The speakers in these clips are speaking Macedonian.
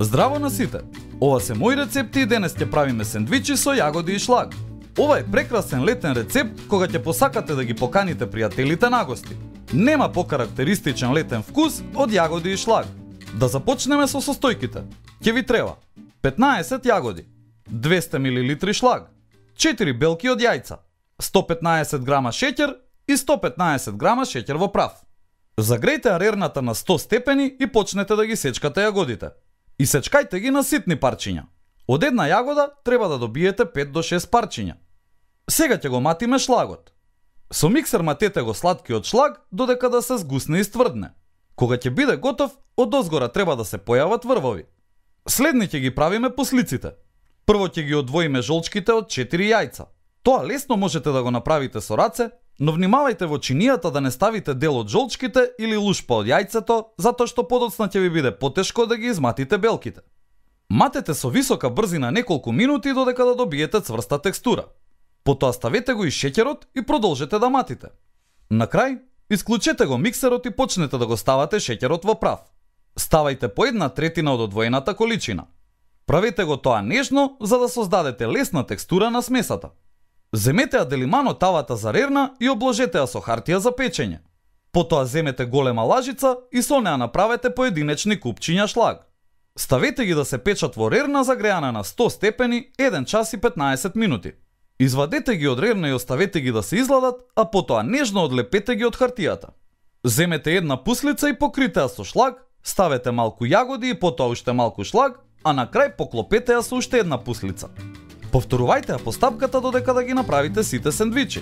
Здраво на сите! Ова се мои рецепти и денес ќе правиме сендвичи со јагоди и шлаг. Ова е прекрасен летен рецепт кога ќе посакате да ги поканите пријателите на гости. Нема покарактеристичен летен вкус од јагоди и шлаг. Да започнеме со состојките. Ќе ви треба 15 јагоди, 200 мл шлаг, 4 белки од јајца, 115 грама шеќер и 115 грама шеќер во прав. Загрејте арерната на 100 степени и почнете да ги сечкате јагодите. И сечкајте ги на ситни парчиња. Од една јагода треба да добиете 5 до 6 парчиња. Сега ќе го матиме шлагот. Со миксер матете го сладкиот шлаг додека да се згусне и стврдне. Кога ќе биде готов, одозгора треба да се појават врвови. Следни ќе ги правиме послиците. Прво ќе ги одвоиме жолчките од 4 јајца. Тоа лесно можете да го направите со раце, но внимавајте во чинијата да не ставите дел од жолчките или лушпа од јајцето, затоа што подоцна ќе ви биде потешко да ги изматите белките. Матете со висока брзина неколку минути додека да добиете цврста текстура. Потоа ставете го и шеќерот и продолжете да матите. На крај, исклучете го миксерот и почнете да го ставате шеќерот во прав. Ставајте по 1/3 од одвоената количина. Правете го тоа нежно за да создадете лесна текстура на смесата. Земете ја делимано тавата за рерна и обложете ја со хартија за печење. Потоа земете голема лажица и со неа направете поединечни купчиња шлаг. Ставете ги да се печат во рерна загреана на 100 степени 1 час и 15 минути. Извадете ги од рерна и оставете ги да се изладат, а потоа нежно одлепете ги од хартијата. Земете една пуслица и покрите ја со шлаг, ставете малку јагоди и потоа уште малку шлаг, а на крај поклопете ја со уште една пуслица. Повторувајте ја постапката додека да ги направите сите сендвичи.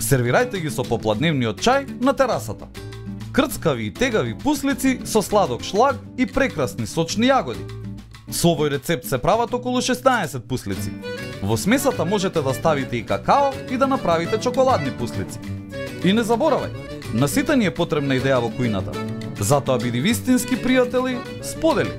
Сервирајте ги со попладневниот чај на терасата. Крцкави и тегави пуслици со сладок шлаг и прекрасни сочни јагоди. Со овој рецепт се прават околу 16 пуслици. Во смесата можете да ставите и какао и да направите чоколадни пуслици. И не заборавај, на сите ни е потребна идеја во кујната. Затоа биди вистински пријатели, сподели.